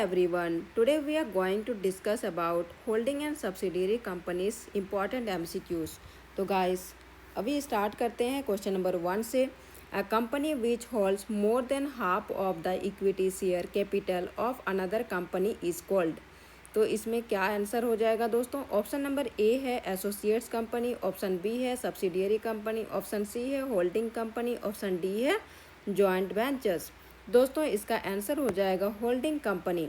everyone. Today we are going to discuss about holding and subsidiary companies important MCQs. तो guys अभी start करते हैं question number 1 से. A company which holds more than half of the equity share capital of another company is called. तो इसमें क्या answer हो जाएगा दोस्तों. ऑप्शन नंबर ए है एसोसिएट्स कंपनी, ऑप्शन बी है सब्सिडियरी कंपनी, ऑप्शन सी है होल्डिंग कंपनी, ऑप्शन डी है जॉइंट वेंचर्स. दोस्तों इसका आंसर हो जाएगा होल्डिंग कंपनी.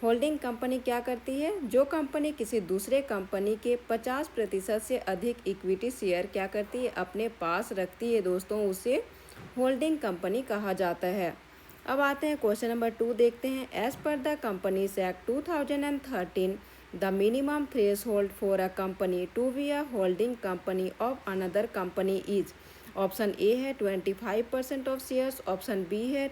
होल्डिंग कंपनी क्या करती है? जो कंपनी किसी दूसरे कंपनी के 50% से अधिक इक्विटी शेयर क्या करती है, अपने पास रखती है दोस्तों, उसे होल्डिंग कंपनी कहा जाता है. अब आते हैं क्वेश्चन नंबर 2 देखते हैं. एज पर the companies act 2013 the minimum threshold for a company to be a holding company of another company is. Option A है 25% ऑफ शेयर्स, ऑप्शन बी है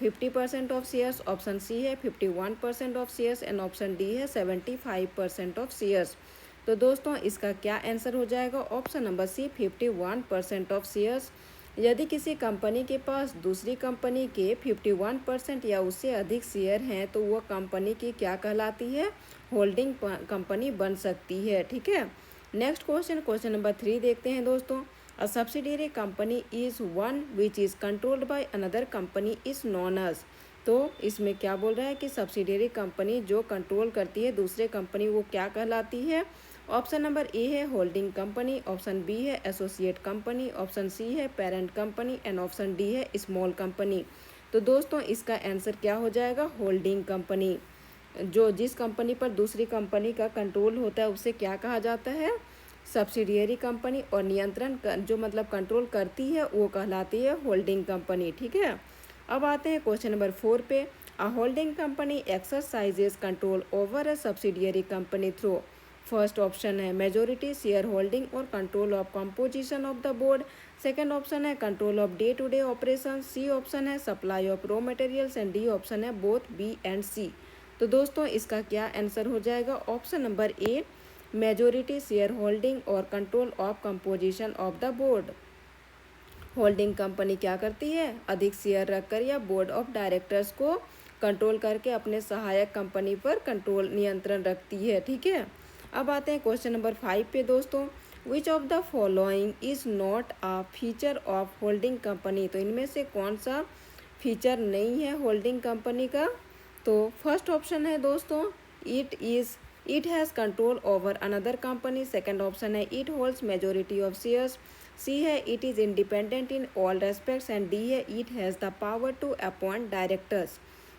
50% ऑफ शेयर्स, ऑप्शन सी है 51% of shares and option D है 75% of shares. तो दोस्तों इसका क्या answer हो जाएगा? Option number C 51% of shares. यदि किसी कंपनी के पास दूसरी कंपनी के 51% या उससे अधिक शेयर हैं तो वह कंपनी की क्या कहलाती है? होल्डिंग कंपनी बन सकती है. ठीक है. नेक्स्ट क्वेश्चन नंबर 3 देखते हैं दोस्तों. A subsidiary company is one which is controlled by another company is known as. तो इसमें क्या बोल रहा है कि सब्सिडियरी कंपनी जो कंट्रोल करती है दूसरे कंपनी वो क्या कहलाती है? ऑप्शन नंबर ए है होल्डिंग कंपनी, ऑप्शन बी है एसोसिएट कंपनी, ऑप्शन सी है parent company and option D है स्मॉल कंपनी. तो दोस्तों इसका आंसर क्या हो जाएगा? Holding company. जो जिस कंपनी पर दूसरी कंपनी का कंट्रोल होता है उसे क्या कहा जाता है? Subsidiary company. और नियंत्रण जो मतलब कंट्रोल करती है वो कहलाती है होल्डिंग कंपनी. ठीक है. अब आते हैं क्वेश्चन नंबर 4 पे. A holding company exercises control over a subsidiary company through. First option है मेजोरिटी शेयर होल्डिंग और control of composition of the board. Second option है control of day to day operation. C option है supply of raw materials and D option है both B and C. तो दोस्तों इसका क्या answer हो जाएगा? Option number A majority share holding और control of composition of the board. Holding company क्या करती है? अधिक शेयर रखकर या बोर्ड ऑफ डायरेक्टर्स को कंट्रोल करके अपने सहायक कंपनी पर कंट्रोल नियंत्रण रखती है. ठीक है. अब आते हैं क्वेश्चन नंबर 5 पे दोस्तों. विच of the following is not a feature of holding company. तो इनमें से कौन सा फीचर नहीं है होल्डिंग कंपनी का? तो फर्स्ट ऑप्शन है दोस्तों It has control over another company. Second option है it holds majority of shares. C है it is independent in all respects and D है it has the power to appoint directors.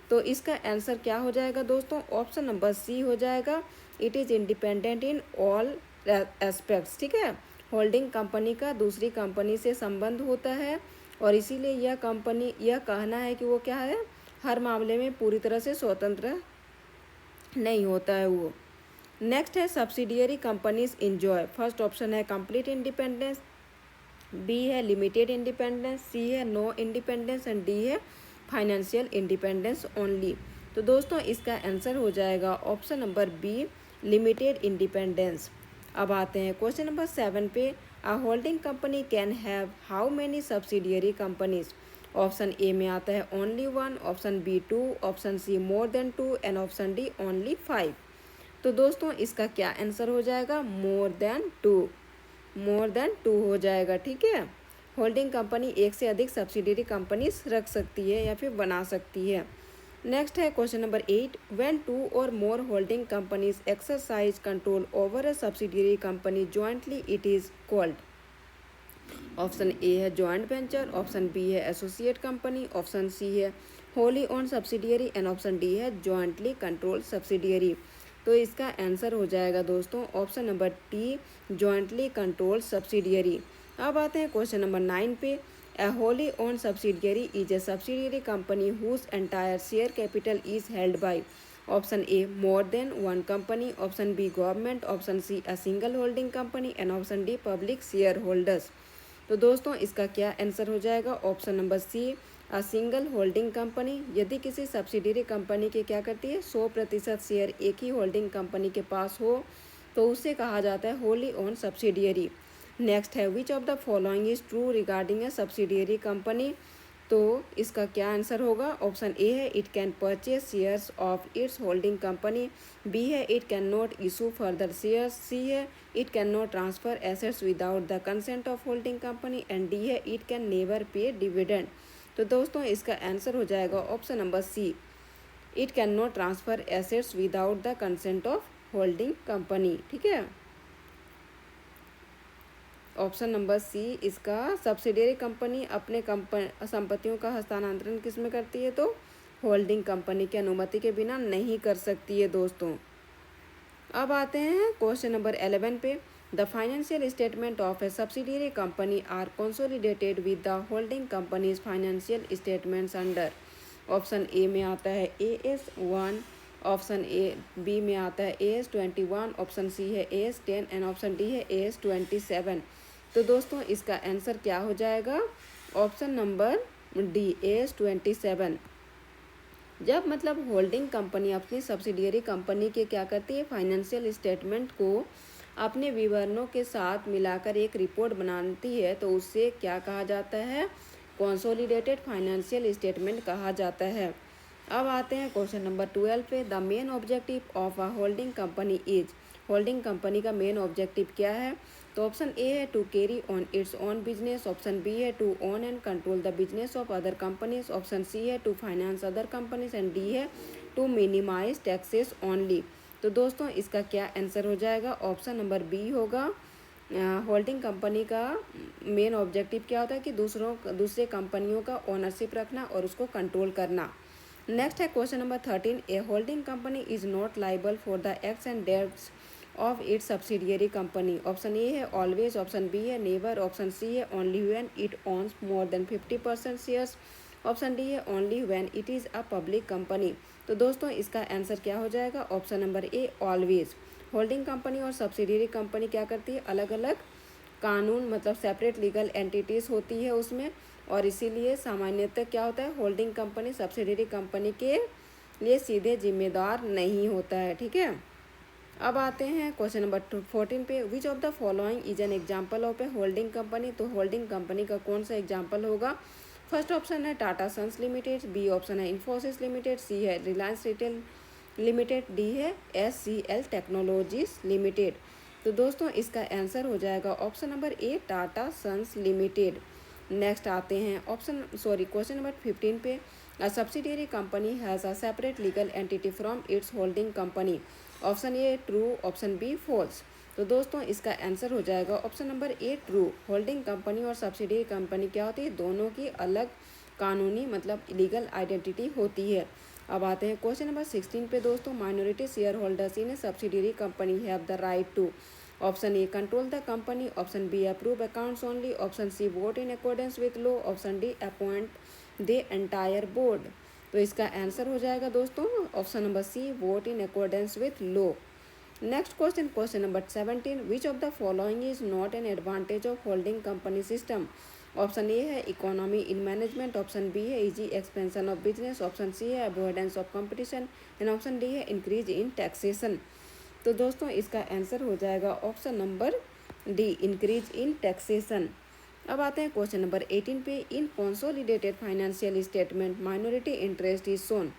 तो इसका answer क्या हो जाएगा दोस्तों? ऑप्शन नंबर सी हो जाएगा. It is independent in all aspects. ठीक है. होल्डिंग कंपनी का दूसरी कंपनी से संबंध होता है और इसीलिए यह कंपनी यह कहना है कि वो क्या है, हर मामले में पूरी तरह से स्वतंत्र नहीं होता है वो. नेक्स्ट है subsidiary companies enjoy. First option है कंप्लीट इंडिपेंडेंस, बी है लिमिटेड इंडिपेंडेंस, सी है नो इंडिपेंडेंस एंड डी है फाइनेंशियल इंडिपेंडेंस ओनली. तो दोस्तों इसका आंसर हो जाएगा option number B limited independence. अब आते हैं क्वेश्चन नंबर 7 पे. A holding company can have how many subsidiary companies. Option A में आता है only 1, option B 2, option C more than 2 and option D only 5. तो दोस्तों इसका क्या आंसर हो जाएगा? मोर देन टू हो जाएगा. ठीक है. होल्डिंग कंपनी एक से अधिक सब्सिडियरी कंपनीज रख सकती है या फिर बना सकती है. नेक्स्ट है क्वेश्चन नंबर 8. व्हेन 2 और more holding companies exercise control over a subsidiary company jointly it is called. Option A है जॉइंट वेंचर, ऑप्शन बी है एसोसिएट कंपनी, ऑप्शन सी है wholly own subsidiary and option D है jointly control subsidiary. तो इसका answer हो जाएगा दोस्तों option number D jointly control subsidiary. अब आते हैं क्वेश्चन नंबर 9 पे. A wholly own subsidiary is a subsidiary company whose entire share capital is held by. Option A more than 1 company, option B government, option C a single holding company and option D public share holders. तो दोस्तों इसका क्या answer हो जाएगा? Option number C a single holding company. यदि किसी subsidiary company के क्या करती है 100% शेयर एक ही होल्डिंग कंपनी के पास हो तो उसे कहा जाता है होली ओन सब्सिडियरी. नेक्स्ट है which of the following is true regarding a subsidiary company. तो इसका क्या आंसर होगा? ऑप्शन ए है it can purchase shares of its holding company, B है it can not issue further shares, C है it can not transfer assets without the consent of holding company and D है it can never pay dividend. तो दोस्तों इसका answer हो जाएगा option number C, it can not transfer assets without the consent of holding company. ठीक है, option number सी इसका subsidiary company अपने संपत्तियों का हस्तांतरण किस में करती है? तो होल्डिंग कंपनी की अनुमति के बिना नहीं कर सकती है दोस्तों। अब आते हैं क्वेश्चन नंबर 11 पे। The financial statement of a subsidiary company are consolidated with the holding companies financial statements under. Option A में आता है AS1, ऑप्शन ए बी में आता है AS21, ऑप्शन सी है AS10 एंड ऑप्शन डी है AS27। तो दोस्तों इसका आंसर क्या हो जाएगा? Option number D AS27। जब मतलब होल्डिंग कंपनी अपनी सब्सिडियरी कंपनी के क्या करती है, फाइनेंशियल स्टेटमेंट को अपने विवरणों के साथ मिलाकर एक रिपोर्ट बनाती है, तो उससे क्या कहा जाता है? कंसोलिडेटेड फाइनेंशियल स्टेटमेंट कहा जाता है। अब आते हैं क्वेश्चन नंबर 12 पे। The main objective of a holding company is, holding company का मेन ऑब्जेक्टिव क्या है? तो ऑप्शन ए है to carry on its own business, option B है to own and control the business of other companies, option C है to finance other companies and D है to minimize taxes only. तो दोस्तों इसका क्या answer हो जाएगा? ऑप्शन नंबर बी होगा। होल्डिंग कंपनी का मेन ऑब्जेक्टिव क्या होता है कि दूसरे कंपनियों का ओनरशिप रखना और उसको कंट्रोल करना। नेक्स्ट है question number 13। A holding company is not liable for the acts and debts of its subsidiary company. Option A है ऑलवेज, ऑप्शन बी है नेवर, ऑप्शन सी है only when it owns more than 50% shares, option D है only when it is a public company. तो दोस्तों इसका answer क्या हो जाएगा? Option number A always. Holding company और सब्सिडियरी कंपनी क्या करती है? अलग अलग कानून मतलब सेपरेट लीगल एंटिटीज़ होती है उसमें, और इसीलिए सामान्यतः क्या होता है, होल्डिंग कंपनी सब्सिडियरी कंपनी के लिए सीधे जिम्मेदार नहीं होता है। ठीक है, अब आते हैं क्वेश्चन नंबर 14 पे। Which of the following is an example of a holding company. तो होल्डिंग कंपनी का कौन सा एग्जाम्पल होगा? फर्स्ट ऑप्शन है Tata Sons Limited, B option है इन्फोसिस लिमिटेड, सी है रिलायंस रिटेल लिमिटेड, डी है SCL टेक्नोलॉजीज लिमिटेड। तो दोस्तों इसका आंसर हो जाएगा option number A Tata Sons Limited. Next आते हैं क्वेश्चन नंबर 15 पे। A subsidiary company has a separate legal entity from its holding company. Option A true, option B false. तो दोस्तों इसका आंसर हो जाएगा option number A true. Holding company और subsidiary company क्या होती है? दोनों की अलग कानूनी मतलब लीगल आइडेंटिटी होती है। अब आते हैं क्वेश्चन नंबर 16 पे दोस्तों। Minority share holders in a subsidiary company have the right to. Option A control the company, option B approve accounts only, option C vote in accordance with law, option D appoint the entire board. तो इसका answer हो जाएगा दोस्तों option number C vote in accordance with law. Next question number 17। Which of the following is not an advantage of holding company system. Option A है economy in management, option B है easy expansion of business, option C है avoidance of competition and option D है increase in taxation. तो दोस्तों इसका answer हो जाएगा option number D increase in taxation. अब आते हैं क्वेश्चन नंबर 18 पे। In consolidated financial statement minority interest is shown.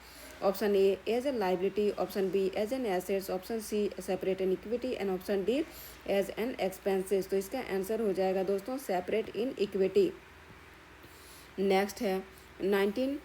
Option A as a liability, option B as an assets, option C separate in equity and option D as an expenses. तो इसका answer हो जाएगा दोस्तों separate in equity. Next है 19।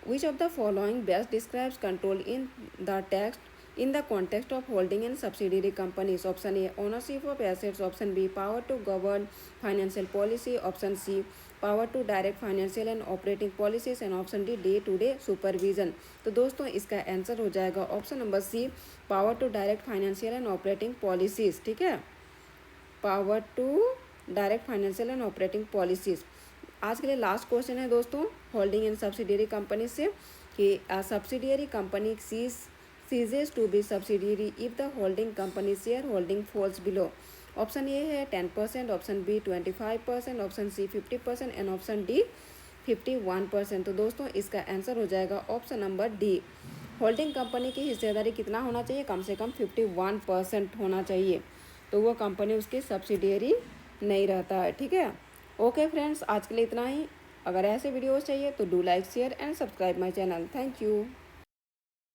विच of the following best describes control in the text in the context of holding and subsidiary companies. Option A ownership of assets, option B power to govern financial policy, option C power to direct financial and operating policies and option D day to day supervision। तो दोस्तों इसका answer हो जाएगा option number C power to direct financial and operating policies. ठीक है, power to direct financial and operating policies. आज के लिए लास्ट क्वेश्चन है दोस्तों होल्डिंग एंड सब्सिडियरी कंपनी से कि subsidiary company ceases to be subsidiary if the holding company shareholding falls below। Option A है 10%, option B 25%, option C 50% and option D 51%। तो दोस्तों इसका आंसर हो जाएगा option number D. Holding company की हिस्सेदारी कितना होना चाहिए? कम से कम 51% होना चाहिए, तो वो कंपनी उसकी सब्सिडियरी नहीं रहता है। ठीक है, ओके फ्रेंड्स, आज के लिए इतना ही। अगर ऐसे वीडियोस चाहिए तो do like share and subscribe my channel. Thank you.